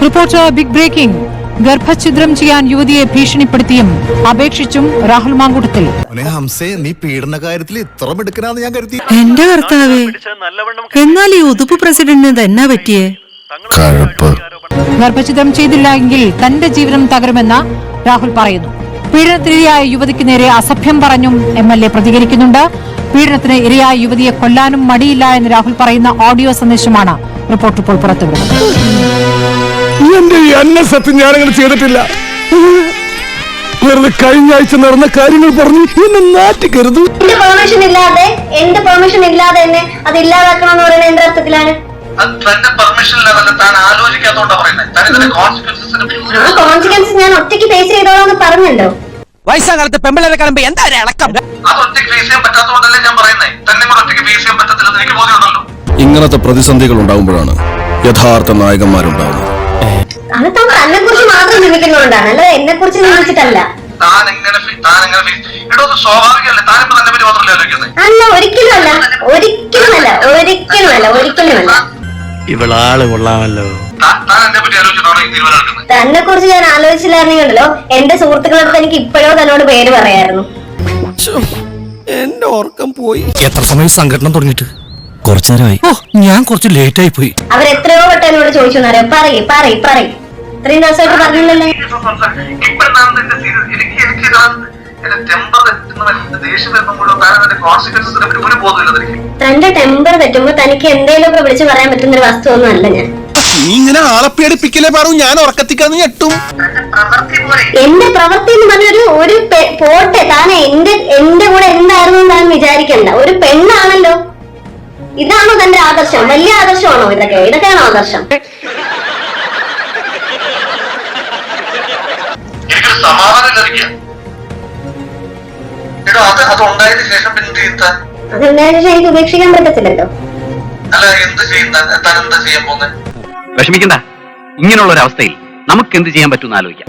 Reporter big breaking. ഗർഭഛിദ്രം ചെയ്യാൻ യുവതിയെ ഭീഷണിപ്പെടുത്തിയും അപേക്ഷിച്ചും രാഹുൽ മാങ്കൂട്ടത്തിൽ. നീ പീഡന കാര്യത്തിൽ ഇത്ര മിടുക്കനാന്ന് ഞാൻ കരുതി. എന്റെ കർത്താവേ, എന്നാൽ ഈ ഉതുപ്പ് പ്രസിഡന്റിന് എന്നാ പറ്റിയേ? ഗർഭഛിദ്രം ചെയ്തില്ല എങ്കിൽ തന്റെ ജീവനം തകരുമെന്ന് രാഹുൽ പറയുന്നു. പീഡനത്തിനിരയായ യുവതിക്ക് നേരെ അസഭ്യം പറഞ്ഞും MLA പ്രതികരിക്കുന്നുണ്ട്. പീഡനത്തിന് ഇരയായ യുവതിയെ കൊല്ലാനും മടിയില്ല എന്ന് രാഹുൽ പറയുന്ന ഓഡിയോ സന്ദേശമാണ് റിപ്പോർട്ട് ഇപ്പോൾ പുറത്തുവിടുന്നത്. എന്റെ ഈ അന്നസത്യം ഞാനങ്ങനെ ചെയ്തിട്ടില്ല. വെറുതെ കഴിഞ്ഞ ആഴ്ച നടന്ന കാര്യങ്ങൾ പറഞ്ഞു എന്നെ നാട്ടിക്കരുത്. എന്റെ പെർമിഷൻ ഇല്ലാതെ എന്നെ അത് ഇല്ലാതാക്കണമെന്ന് പറയുന്നത് എന്ത് അർത്ഥത്തിലാണ്? കോൺസിക്വൻസ് ഞാൻ ഒറ്റയ്ക്ക് ഫേസ് ചെയ്തോളാന്ന് പറഞ്ഞല്ലോ. വയസ്സാകാലത്ത് പെമ്പിളരെ കാണുമ്പോ എന്താ ഇളക്കം? ഇങ്ങനത്തെ പ്രതിസന്ധികൾ ഉണ്ടാകുമ്പോഴാണ് യഥാർത്ഥ നായകന്മാരുണ്ടാവുന്നത്. അത് തന്നെ കുറിച്ച് മാത്രം നിമിക്കുന്നുകൊണ്ടാണ്, അല്ലാതെ എന്നെ കുറിച്ച് നിമിച്ചിട്ടല്ല. അല്ല, ഒരിക്കലുമല്ല, ഒരിക്കലുമല്ല, ഒരിക്കലുമല്ല, ഒരിക്കലുമല്ല. ഇവളാള് കൊള്ളാമല്ലോ. തന്നെ കുറിച്ച് ഞാൻ ആലോചിച്ചില്ലായിരുന്നെങ്കിലോ എന്റെ സുഹൃത്തുക്കളടുത്ത് എനിക്ക് ഇപ്പോഴോ തന്നോട് പേര് പറയായിരുന്നു. എന്റെ ഓർക്കം പോയി. എത്ര സമയം സംഘടന തുടങ്ങിയിട്ട്? കുറച്ചു നേരമായി. ഞാൻ കുറച്ച് ലേറ്റ് ആയി പോയി. അവരെത്രയോ വട്ടം എന്നോട് ചോദിച്ചു എന്നറിയാം. പറയ് ഇത്രയും ദിവസമായിട്ട് പറഞ്ഞില്ലല്ലോ. തന്റെ ടെമ്പർ തെറ്റുമ്പോ തനിക്ക് എന്തെങ്കിലും ഒക്കെ വിളിച്ച് പറയാൻ പറ്റുന്ന ഒരു വസ്തു ഒന്നും അല്ല ഞാൻ. നീ ഇങ്ങനെ ആളെ പേടിപ്പിക്കലേ പറഞ്ഞു, ഞാൻ ഉറക്കത്തിക്കാന്ന് ഞെട്ടും. എന്റെ പ്രവൃത്തി എന്ന് പറഞ്ഞൊരു പോട്ടെ, താൻ എന്റെ കൂടെ എന്തായിരുന്നു താൻ വിചാരിക്കണ്ട. ഒരു പെണ്ണാണല്ലോ. ഇതാണോ തന്റെ ആദർശം? വലിയ ആദർശമാണോ ഇതൊക്കെയാണോ ആദർശം? അതെന്തായാലും എനിക്ക് ഉപേക്ഷിക്കാൻ പറ്റത്തില്ലല്ലോ. വിഷമിക്കണ്ട, ഇങ്ങനെയുള്ള ഒരു അവസ്ഥയിൽ നമുക്ക് എന്ത് ചെയ്യാൻ പറ്റും ആലോചിക്കാം.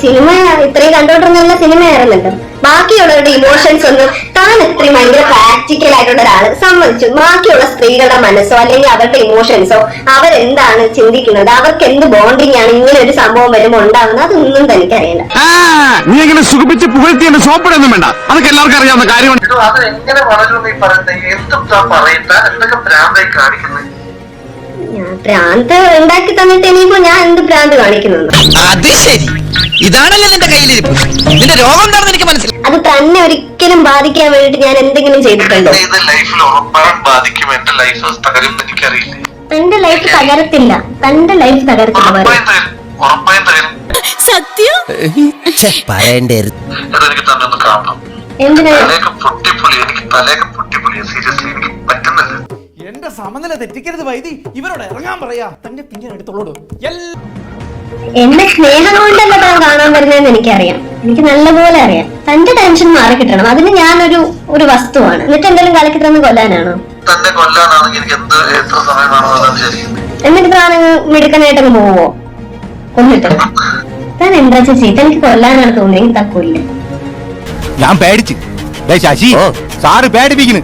സിനിമ ഇത്രയും കണ്ടോണ്ടിരുന്ന സിനിമയായിരുന്നല്ലോ. ബാക്കിയുള്ളവരുടെ ഇമോഷൻസ് ഒന്നും താൻ ഇത്രയും ഭയങ്കര പ്രാക്ടിക്കൽ ആയിട്ടുള്ള ഒരാള് സമ്മതിച്ചു. ബാക്കിയുള്ള സ്ത്രീകളുടെ മനസ്സോ അല്ലെങ്കിൽ അവരുടെ ഇമോഷൻസോ അവരെന്താണ് ചിന്തിക്കുന്നത്, അവർക്ക് എന്ത് ബോണ്ടിങ് ആണ് ഇങ്ങനെ ഒരു സംഭവം വരുമ്പോൾ ഉണ്ടാകുന്നത്, അതൊന്നും തനിക്കറിയില്ല. നീ എങ്ങനെ സുഖിപ്പിച്ച് പുകഴ്ത്തി എന്റെ സോപ്പിടൊന്നും വേണ്ട, അതൊക്കെ എല്ലാവർക്കും അറിയാവുന്ന കാര്യമാണ്. ഭ്രാന്ത് ഉണ്ടാക്കി തന്നിട്ട് ഇനിയിപ്പോ ഞാൻ എന്ത് ഭ്രാന്ത് കാണിക്കുന്നു? അത് ശരി, ഇതാണല്ലോ നിന്റെ കയ്യിലിരിപ്പ്. നിന്റെ രോഗം എന്താണെന്ന് എനിക്ക് മനസ്സിലായി. അത് തന്നെ ഒരിക്കലും ബാധിക്കാൻ വേണ്ടിട്ട് ഞാൻ എന്തെങ്കിലും ചെയ്തിട്ടുണ്ടോ? തന്റെ ലൈഫ് തകരത്തില്ല, തന്റെ ലൈഫ് തകരത്തില്ല. സത്യം എന്തിനാ? എന്റെ സമനില തെറ്റിക്കരുത് വൈദി. ഇവരോട് ഇറങ്ങാൻ പറയാ. തന്നെ പിന്നെ എടുത്തോളൂ. എന്നെ സ്നേഹം കൊണ്ടല്ല താൻ കാണാൻ വരുന്നതെന്ന് എനിക്കറിയാം, എനിക്ക് നല്ലപോലെ അറിയാം. തന്റെ ടെൻഷൻ മാറി കിട്ടണം, അതിന് ഞാനൊരു വസ്തുവാണ്. എന്നിട്ട് എന്തെങ്കിലും കലക്കിട്ടൊന്ന് കൊല്ലാനാണോ? എന്നിട്ട് താൻ മിടുക്കനായിട്ടങ്ങ് പോവോ കൊന്നിട്ട്? താൻ എന്താ ചെയ്ത് എനിക്ക് കൊല്ലാനാണ് തോന്നിയെങ്കിൽ താൻ കൊല്ല. ഞാൻ പേടിച്ച് ശശി സാറ് പേടിപ്പിക്കുന്നു.